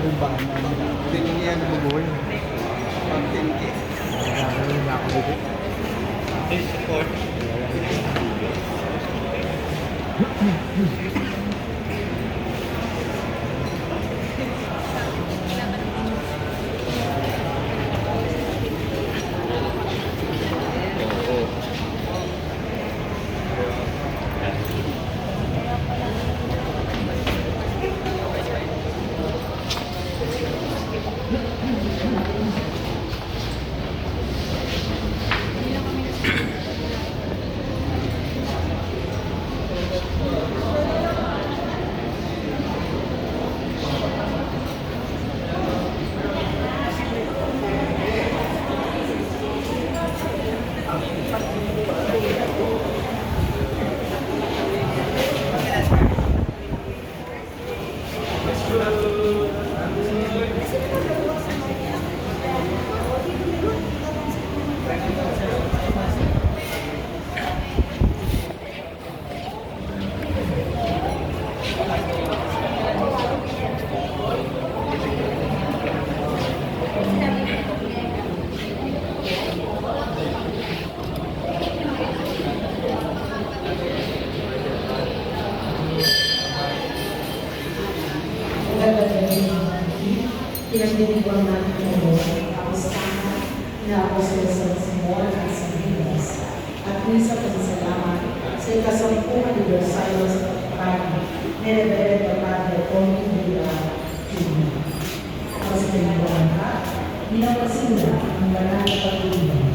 yung bahay namin. Tingin yan ang bubuhay. Pag-tingin. Gagawin na ako dito. Please support. Pinagdiriwang natin ito ang Apostana na Apostol San Simon at San Nicolas at misa pasasalamat sa ikasampung anibersaryo sa pagpapari ni Reverendo Padre Tony Villa Jr. Ako sa pinagawa ka, binapasila ang banal na pag-ibig.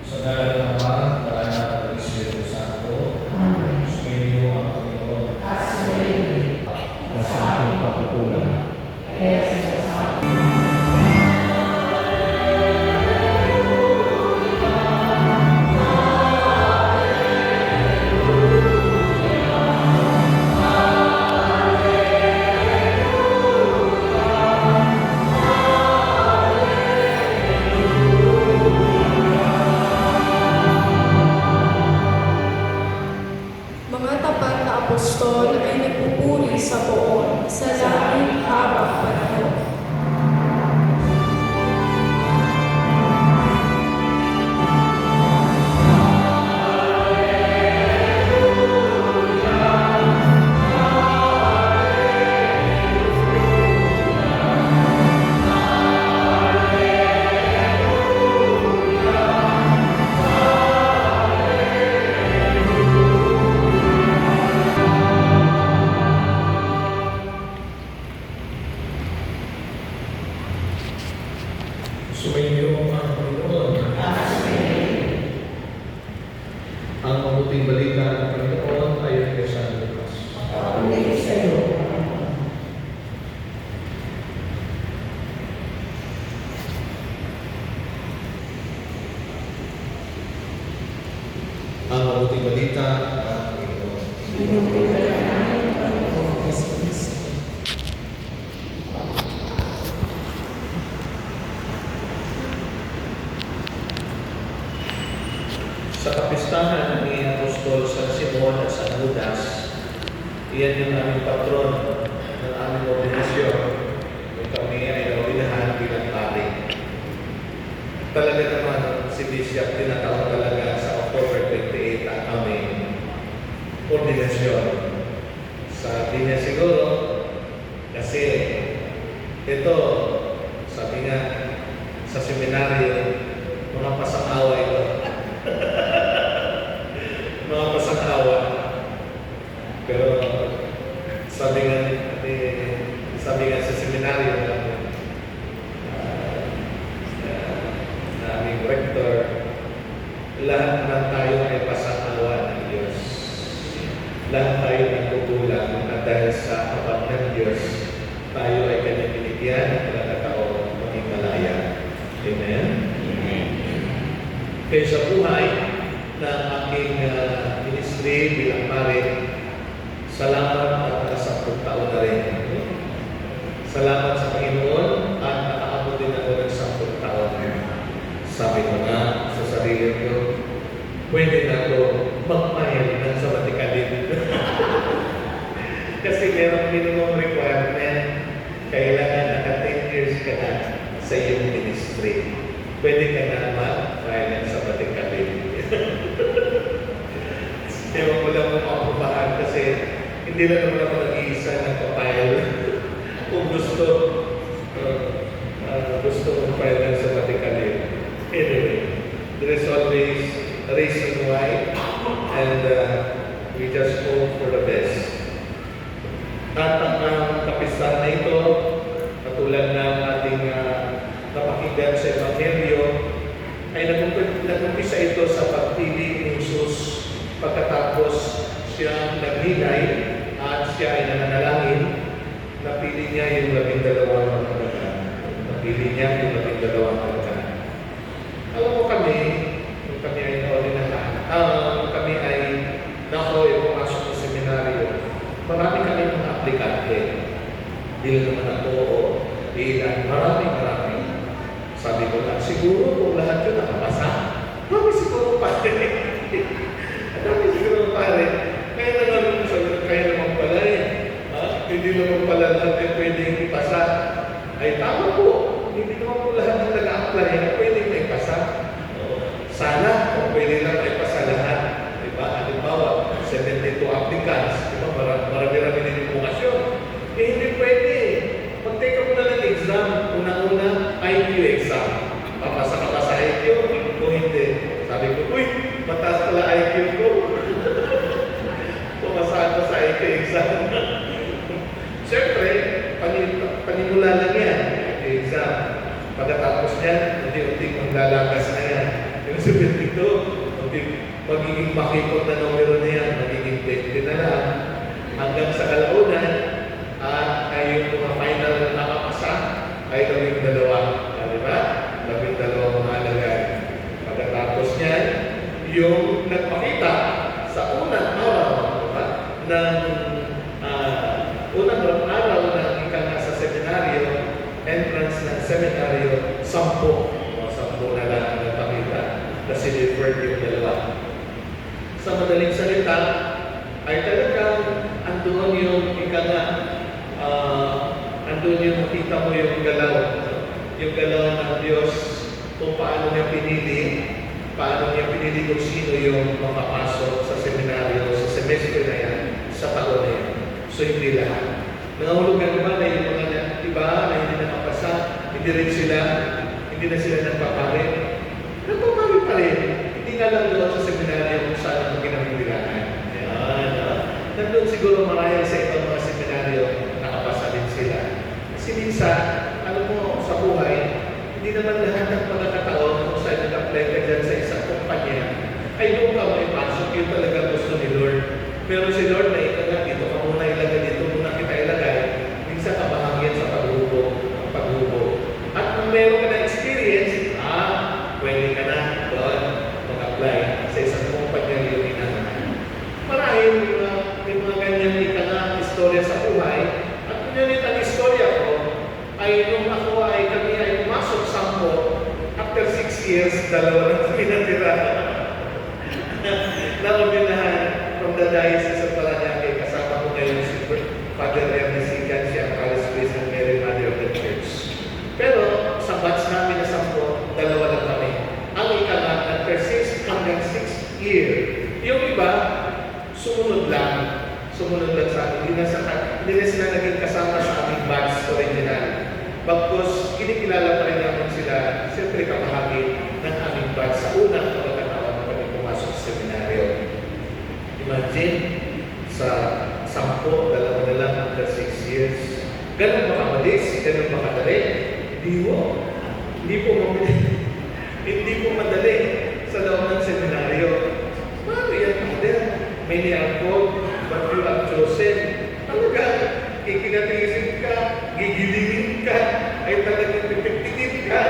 Saudara Ang mabuting balita ng Panginoon ayon kay San Lucas. Pagpili sa iyo. Ang mabuting balita ng Panginoon. Pinipili ka namin, Panginoon Yesu Cristo. Sa kapistahan ni Apostol San Simon at San Judas, iyan yung aming patron ng aming ordinasyon. Kung kami ay naulinahan bilang pari. Talaga naman, si Bishop tinatawag talaga sa October 28 ang aming ordinasyon. Sabi niya siguro, kasi ito, sabi nga, sa seminaryo, mga pasang-awa ito. Mga pasang-awa. Pero sabi nga sa seminaryo na aming rector, lahat ng tayo ay pasang-awa ng Diyos. Lahat tayo nagkukulang at dahil sa kapag ng Diyos, tayo ay kanyang binigyan ng pagkakataon maging malaya. Amen? Kaya sa buhay ng aking ministry bilang pare, salamat at nakasampung taon na rin. Salamat sa Panginoon at nakaabot din ako ng 10 taon. Sabi ko nga sa sarili ko, pwede na ako magmayal ng sabatikalit. Kasi merong minimum requirement, kailangan naka 10 years ka na sa iyong ministry. Pwede ka na mag-file ng sabatikalit. Ewan ko lang kung makapabahan kasi hindi lang naman ako nag-iisa ng kapile. Kung gusto mong file ng sabatikalit. Anyway, there is always a reason why and we just hope for the best. At ang kapistahan na ito, katulad ng ating napakinggan sa Ebanghelyo, ay nag-umpisa ito sa pagpili ni Jesus pagkatapos siya naghilay at siya ay nananalangin. Napili niya yung 12 mananagan. Napili niya yung 12 mananagan. Alam mo kami ay naulinahan, kami ay pumasok sa seminaryo, marami kami mga aplikante. Hindi naman ako o ilan, marami. Sabi ko lang, siguro kung lahat yun nakapasa, marami siguro pare. Marami siguro pare. Kaya naman sabi ko, kaya naman pala hindi naman pala lahat yung pwedeng ipasa. Ay tama po, hindi naman po lahat ng nag-a-apply na pwedeng maipasa. Sana kung pwede lang maipasa lahat. Diba? Halimbawa, 72 applicants, diba? Marami-rami din yung bukasyon. Hindi pwede. Mag-take up na lang exam. Una-una, IQ exam. Papasa ka pa sa IQ o hindi. Sabi ko, uy, mataas pala IQ ko. Pumasaan pa sa IQ exam. Siyempre, panimula lang yan. IQ exam. Pagkatapos niyan, unti-unting maglalagas na yan. Yung 72, magiging makipot na numero na yan, magiging 20 na lang. Hanggang sa kalaunan, ay yung mga final na nakapasa ay 12. Di ba? 12 mga alagad. Pagkatapos niyan, yung nagpakita sa unang araw, diba? Ng unang araw ng ika nga sa seminaryo, entrance ng seminaryo, 10. O 10 na lang ang nagpakita. Kasi deferred yung 2. Sa madaling salita, ay talagang andun yung ika nga, andun yung makita mo yung galaw ng Diyos kung paano niya pinili kung sino yung makapasok sa seminaryo, sa semestre na yan, sa taon na yan. So hindi lahat. Nangahulugan naman na yung mga iba na hindi nakapasa, hindi na sila nagpapare. Nagpapare pa rin. Hindi nga lang doon sa seminaryo kung saan ang ginamililaan. Nandun siguro marahil sa ibang mga seminaryo, nakapasa din sila. Kasi minsan, sa buhay, hindi naman lahat ng pagkakataon kung saan nag-apply ka dyan sa isang kumpanya, ay doon ka may pasok Pero si Lord na ito nga, dito ka muna ilagay, dito muna kita ilagay, minsan kabahagyan sa paghubo. At kung meron ka na experience, pwede ka na doon mag-apply sa isang kumpanya yung inahan. Marahil may mga ganyan ika na istorya sa buhay. At kung yun ang istorya ko, ay nung ako kami ay pumasok sampo, after 6 years, 2 na kami natira. Nauminahan from the diocese of Parañaque, kasama ko ngayon si Father Ernest Sigan, siya ang Paris Priest and Mary Mother of the Church. Pero sa batch namin na 10, 2 lang kami. Ang ika na nag-persist hanggang 6th year. Yung iba, sumunod lang sa amin. Hindi na sila naging kasama sa aming batch original. Bagkus, kinikilala pa rin namin sila, siyempre kabahagi ng aming batch sa unang pagkakataon na kami pumasok sa seminaryo. Imagine, sa 10, 2 na lang after 6 years. Ganun ba kamalis? Ganun ba kadali? Hindi po madali sa loob ng seminaryo. Paano yan, Father? Many are called, but you have chosen. Talaga, ikinatingin ka, gigilingin ka, ay talagang pipipigin ka.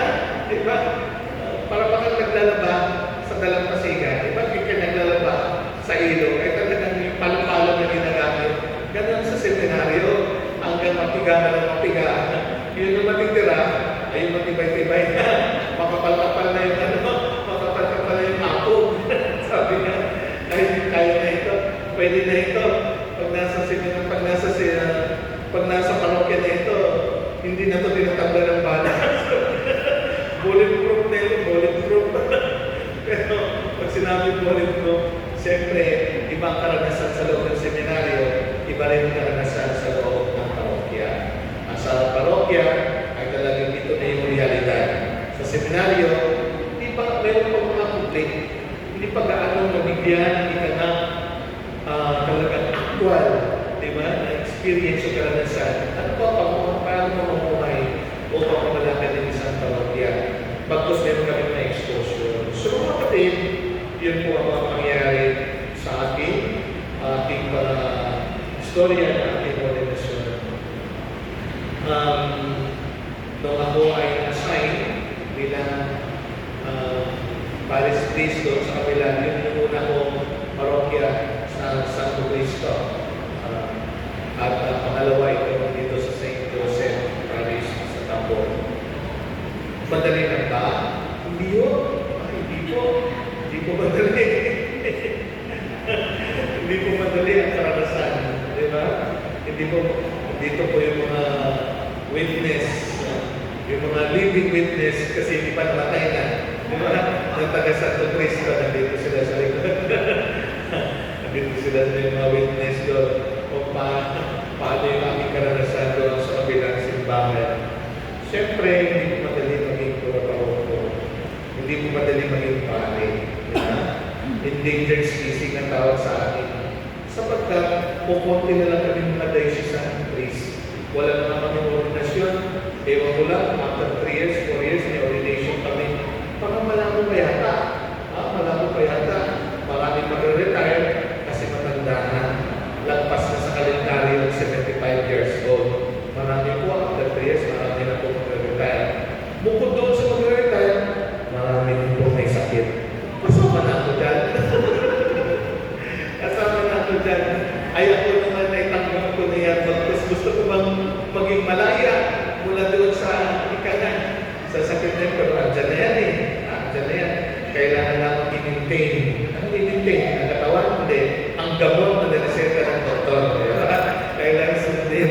Diba? Para baka naglalaba sa dalampasigan. Diba? Kaya naglalaba sa ilog, ay talagang yung palo-palo na ginagamit. Ganun sa seminaryo, hanggang mapiga na ng mapiga. Yun yung matitira, ay yung matibay-tibay na. Makapal-kapal na yung makapal-kapal na yung apog. Sabi niya, ay kaya na ito, pwede na ito. Pag nasa parokya na ito, hindi na ito tinatanggal ng bala. Bulletproof na ito, bulletproof. Pero pag sinabi bulletproof, siyempre, iba ang karanasan sa loob ng seminaryo, iba rin ang karanasan sa loob ng parokya. Sa parokya, ay talagang ito na yung realidad. Sa seminaryo, hindi pa meron pa mga conflict. Hindi pa gaano mabigyan, hindi ka na talagang actual, di ba? Na experience yung karanasan. Ano ba, paano mo mamuhay o pamamalakad ng isang parokya? Bagkus meron kami na exposure. So mga kapatid, yun po ang mga pangyayari sa akin, ating istorya ng ating ordinasyon. Nung ako ay na-assign bilang Paris Priest doon sa kabila, yun yung una kong parokya sa Santo Cristo. At pangalawa ito dito sa St. Joseph Parish sa Tambor. Madali na ba? Hindi yun. Hindi po madali. Hindi po madali ang karanasan. Di ba? Dito po yung mga witness, yung mga living witness, kasi hindi pa namatay na. Di ba? Ng taga Santo Cristo, nandito sila sa likod. Nandito sila sa mga witness doon. O paano yung aming karanasan doon sa kabilang simbahan. Siyempre, hindi po madali maging kurapawoko. Hindi po madali maging pari. Endangered species ang tawag sa akin. Sapagkat, pupunti na lang kami mga diocesan priest. Wala naman kami ordinasyon. Ewan ko lang, after 3 years, 4 years, may ordination kami. Parang malabo pa yata. Malabo pa yata. Maraming magre-retire kasi matanda na. Lagpas na sa kalendaryo ng 75 years old. Marami po, after 3 years, marami na po magre-retire. Bukod doon sa magre-retire, marami din po may sakit. Kasama na ako dyan. Kasama na ako dyan. Ay ako naman ay tanggap ko na yan. Gusto ko bang maging malaya mula doon sa ikanan. Sa sakit na yun, pero andyan na yan eh. Andyan na yan. Kailangan naman i-maintain. Ano i-maintain? Ang katawan? Hindi. Ang gamot na nireseta ng doktor. Kailangan sundin.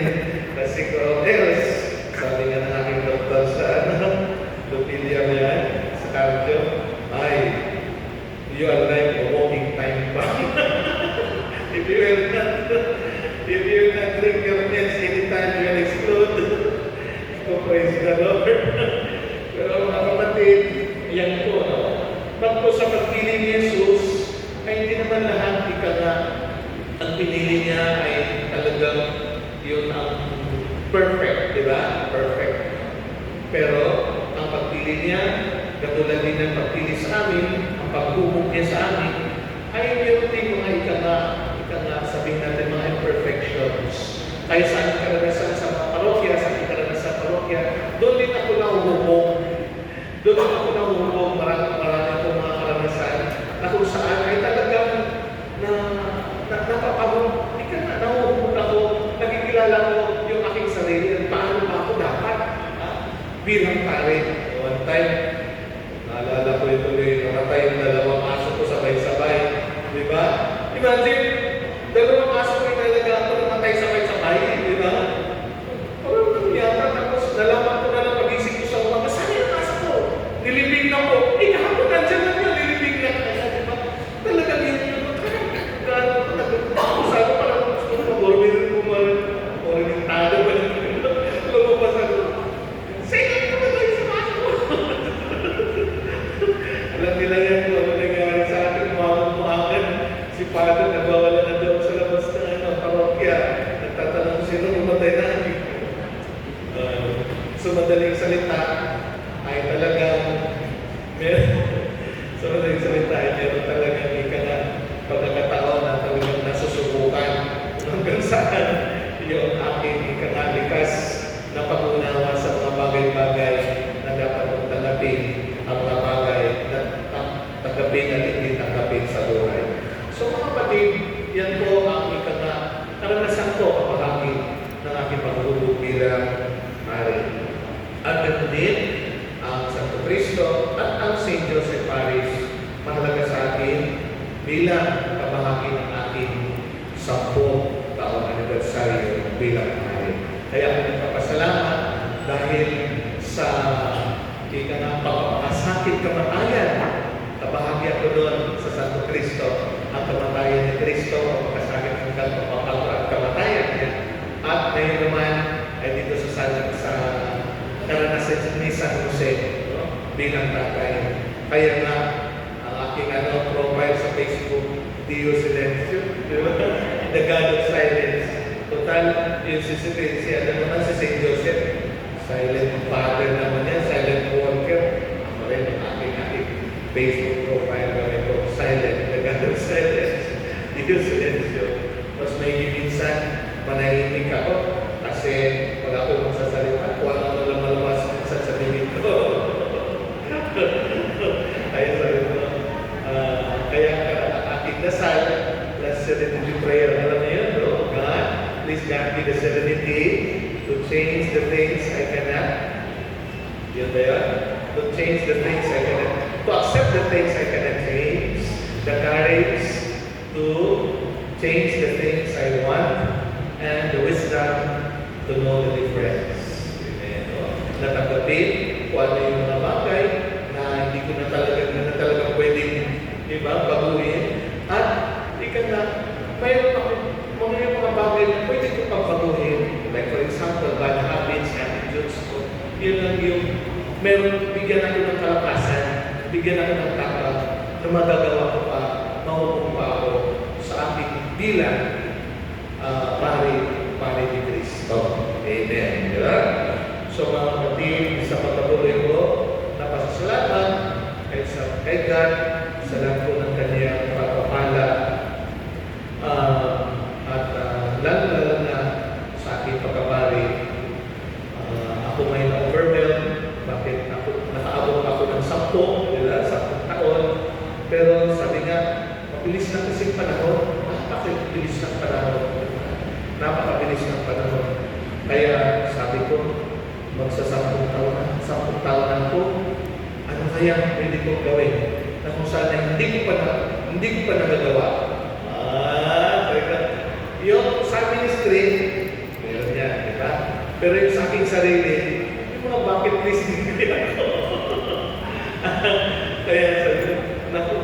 Kasi Coroteros, sabi nga ng aking doktor sa Lupilia mo yan, sa cardio, ay, you are like a walking time bomb. If you will not drink your meds anytime you will explode. So praise the Lord. Pero mga kapatid, yan po, no? Pag po sa pagpili ni Jesus, ay hindi naman lahat ang pinili niya ay talagang yun ang perfect, di ba? Perfect. Pero ang pagpili niya, katulad din ng pagpili sa amin, ang paghubog niya sa amin, ay meron din mga ika nga sa Kaya sa aking karanasan sa mga parokya, sa aking karanasan sa parokya, doon din ako nahuhubog. Doon din ako nahuhubog, marami akong mga karanasan na kung saan ay talagang napapahubog. Ika na, nahuhubog ako, nagkikilala ko yung aking sarili at paano ba ako dapat bilang pare. One time, naalala ko ito namatay yung dalawang aso ko sabay-sabay. Di ba? Imagine, dalawang aso ko yung talaga ako namatay sabay-sabay. Di ba? Parang nangyata. Tapos nalaman ko na lang pag-isip ko sa umaga, saan yung aso ko? Nilibing na ko. Kahapon nandiyan lang yun, nilibing na kaya. Di ba? Talagang yun yun. Sabi ko parang gusto ko mag-ormin ko orientado ba yun? Lumabas ako. Sige, namatay sa aso ko. Alam nila yan kung ano nangyari sa akin, umakan. Si Father nagwawala na doon sa labas ng parokya. Nagtatanong sino umatay na. So madaling salita ay talagang meron talagang ika na pagkakataon na talagang nasusubukan hanggang saan yung aking ika na likas na pag-unawa sa mga bagay-bagay na dapat mong tanggapin ang mga bagay na tanggapin at hindi tanggapin sa buhay. So mga kapatid, yan po ang ika na karanasan ko ang bahagi ng aking paghubog bilang hari. At ganun din ang Santo Cristo at ang St. Joseph Parish mahalaga sa akin bilang kabahagi ng aking 10 taong anibersaryo bilang hari. Kaya ako nagpapasalamat dahil sa pagpapakasakit kamatayan, kabahagi ako doon sa Santo Cristo, ang kamatayan ni Cristo, pagpapakasakit hanggang pagpapalakad kamatayan niya. At ngayon naman ay dito sa karanasan ni San Jose bilang tatay. Kaya nga ang aking profile sa Facebook, Dio Silencio, the God of Silence. Total, yung si naman si St. Joseph, silent father naman yan, silent worker. Ako rin ang aking Facebook profile kami po, silent, the God of Silence, Dio Silencio. Tapos may minsan, manahimik ako, kasi wala ko magsasalita, kung ano lang malawas sa bibig ko. Kaya ang aking dasal, last serenity prayer, alam niyo yun, no? God, please grant me the serenity to change the things I cannot. Yun ba yun? To change the things I cannot. To accept the things I cannot change. The courage to change the things I want. And the wisdom to know the difference. Amen. Natanggapin kung ano yung mga bagay na hindi ko na talaga pwedeng baguhin. At mayroon ako mga bagay na pwede ko pang baguhin. Like for example, bad habits, attitudes ko. Yun lang yung bigyan ako ng kalakasan, bigyan ako ng takot na magagawa ko pa, mahuhong pa ako sa aking bilang pari ni Cristo. Amen. Diba? So mga kapatid, sa pagpatuloy ko, napasasalamat kay God sa lahat po ng kanyang pagpapala at lalo na sa aking pagkapari. Ako may na-overwhelm. Bakit nakaabot ako ng 10 taon. Pero sabi nga, mabilis na kasing panahon. Bakit mabilis ng panahon? Napakabilis ng panahon. Kaya sabi ko, magsa-10 taon na ko, ano kaya pwede kong gawin? Na kung sana hindi ko pa nagagawa. Yung sa ministry, meron yan, di ba? Pero yung sa aking sarili, yung mga bucket list hindi ako. Kaya sabi ko, naku,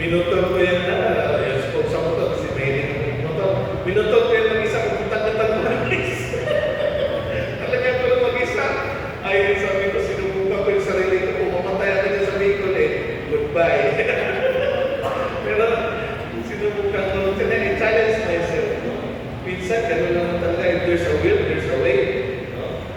minutol ko yan na, yung spoke sa motor, kasi mahilig ng motor. Minutol ko yan mag-isa, kung tag-tag mag-list. Talaga ko lang mag-isa. Ay, sabi ko, sinubukan ko yung sarili ko, kung mamatay ako dyan sa Bicol goodbye. Pero, sinubukan ko, challenge myself. Minsan, gano'n lang talaga, if there's a will, there's a way.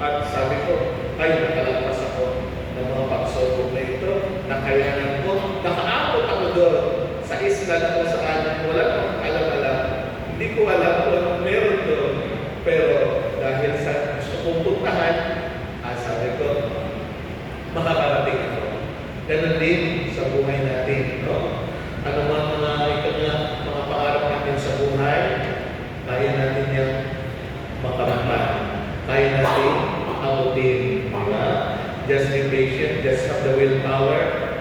At sabi ko, ay, nakalagpas ako ng mga pagsubok na ito, nakayanan ko, nakaabot ako doon sa isla na kung saan wala akong alam-alam. Hindi ko alam kung anong meron doon. Pero dahil sa gusto kong puntahan, sabi ko, makakarating ako. Ganun din sa buhay natin, no? Ano man mga pangarap natin sa buhay, kaya natin yung makamata. Kaya natin abutin, di ba? Just be patient, just have the willpower.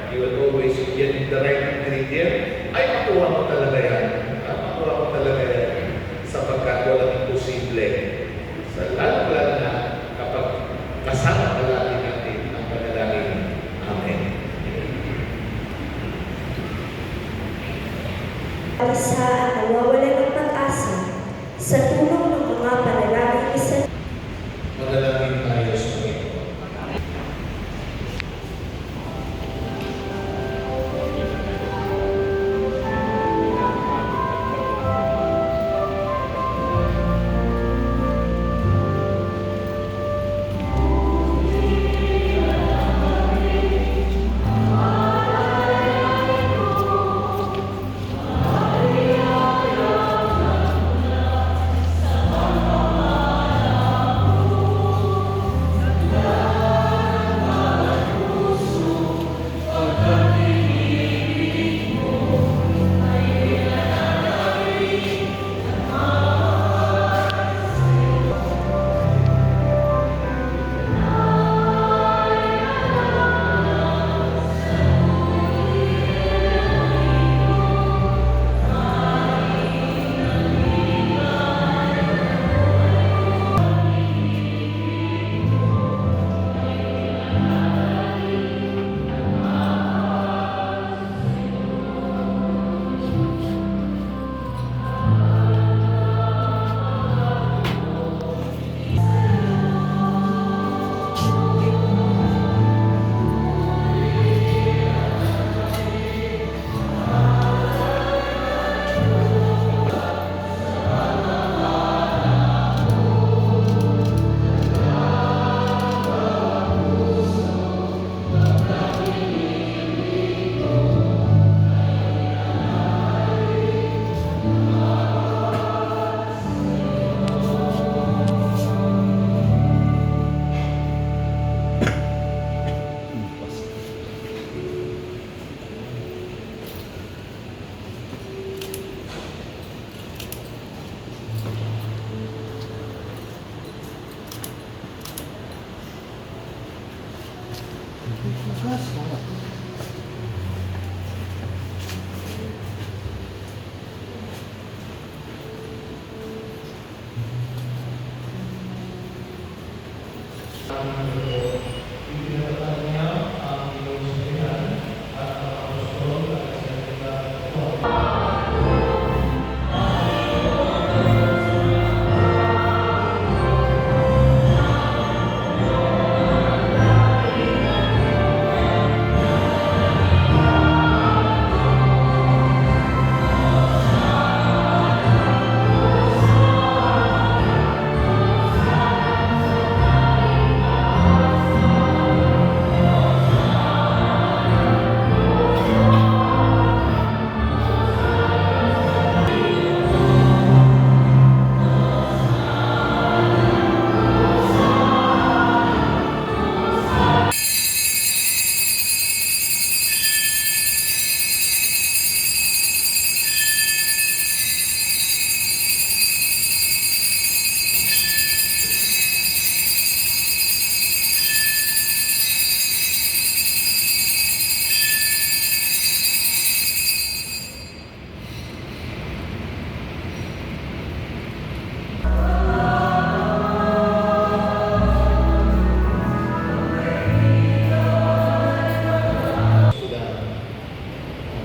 You will always get the right ingredient. Ay, makuha mo talaga yan. Makuha mo talaga yan. Sapagkat walang imposible. Lalo na kapag kasama palagi natin ang panalangin. Amen. Para sa nawawalan ng pag-asa, sa tulong ng mga panalangin isa. Manalangin tayo sa Panginoon.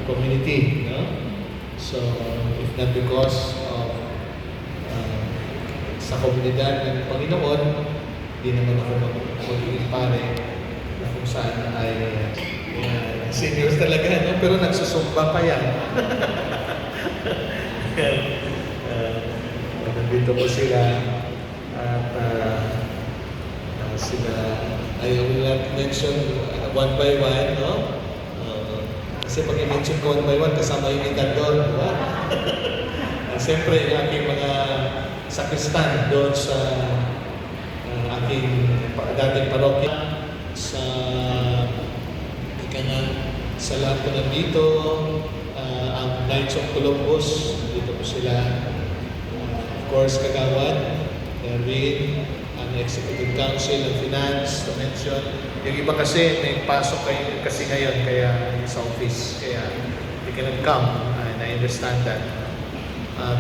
community, no? So, if not because of sa komunidad ng Panginoon, di naman ako magiging pare na kung saan ay seniors talaga, no? Pero nagsusumba pa yan. Nandito po sila at sila, I will not mention one by one, no? Kasi pag i-mention ko one by one, kasama yung edad doon, di ba? Siyempre, yung aking mga sakristan doon sa aking dating parokya sa sa lahat po nandito, ang Knights of Columbus, dito po sila. Of course, Kagawad, Darwin, ang Executive Council of Finance, to mention. Yung iba kasi, may pasok kayo kasi ngayon, kaya sa office, kaya they cannot come, and I understand that.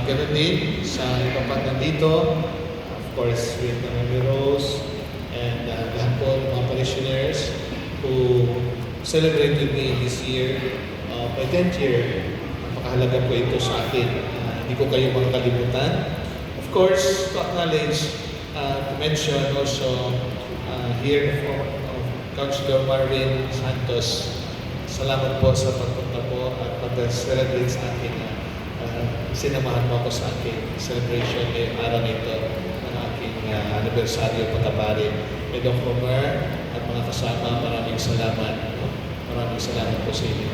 Ganun din, sa iba pang nandito, of course, with Mami Rose, and lahat po ng mga parishioners who celebrated me this year, my 10th year. Napakahalaga po ito sa akin. Hindi ko kayo makakalimutan. Of course, to acknowledge, to mention also here of Councilor Marvin Santos. Salamat po sa pagpunta po at pag-celebrate sa akin. Sinamahan mo ako sa aking celebration ngayong araw nito ng aking anibersaryo pagkabari. Medong Homer at mga kasama, maraming salamat. Maraming salamat po sa inyo.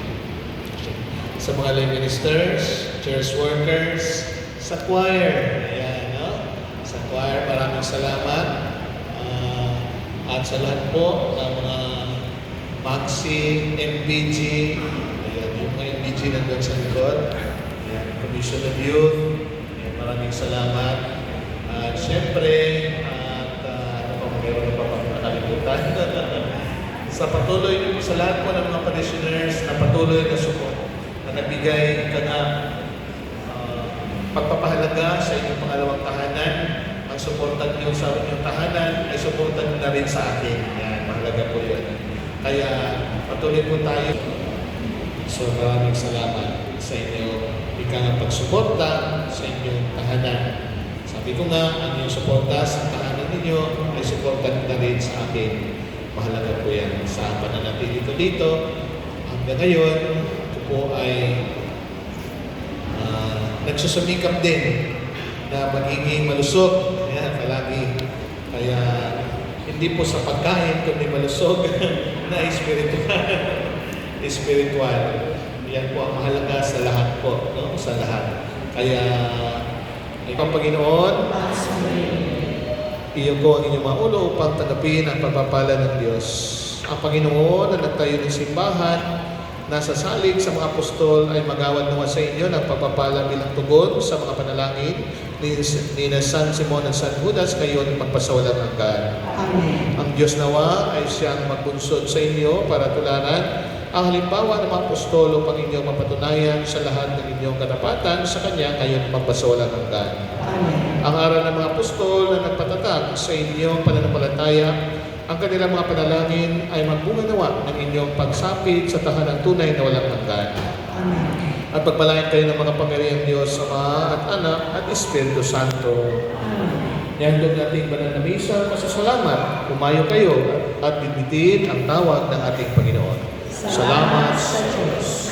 Sa mga lay ministers, church workers, sa choir. Ayan, no? Sa choir, maraming salamat. At sa lahat po ng mga Maxi, MBG, ayan, yung mga MBG nandun sa likod. Ayan, Commission of Youth. Ayan, maraming salamat. At syempre, meron pa pang nakalimutan. Sa patuloy, sa lahat po ng mga parishioners na patuloy na support, na nagbigay ka na pagpapahalaga sa inyong pangalawang tahanan, ang suportan niyo sa inyong tahanan ay suportan niyo na rin sa akin. Yan, mahalaga po yun. Kaya patuloy po tayo. So maraming salamat sa inyo. Ikang pagsuporta sa inyong tahanan. Sabi ko nga, ang inyong suporta sa tahanan ninyo ay suportan na rin sa akin. Mahalaga po yan sa pananatili ko dito. Hanggang ngayon, ito po ay nagsusumikap din na magiging malusog. Ayan, palagi. Kaya, hindi po sa pagkain, kundi malusog na espiritual. Espiritual. Yan po ang mahalaga sa lahat po. No? Sa lahat. Kaya, ikaw Panginoon, iyon ko ang inyong mga ulo upang tanggapin ang pagpapala ng Diyos. Ang Panginoon na nagtayo ng simbahan, nasa salig sa mga apostol ay magawad nawa sa inyo ng pagpapala bilang tugon sa mga panalangin ni San Simon at San Judas ngayon magpasawalang hanggan. Amen. Ang Diyos nawa ay siyang magbunsod sa inyo para tularan ang halimbawa ng mga apostol upang inyong mapatunayan sa lahat ng inyong katapatan sa Kanya ngayon magpasawalang hanggan. Amen. Ang aral ng mga apostol na nagpatatag sa inyong pananampalataya, ang kanilang mga panalangin ay magbunga nawa ng inyong pagsapit sa tahanang tunay na walang hanggan. Amen. At pagpalain kayo ng mga pangyarihang Diyos, Ama at Anak at Espiritu Santo. Amen. Niyandog nating banal na misa, masasalamat, umayo kayo at bitbitin ang tawag ng ating Panginoon. Salamat sa Diyos.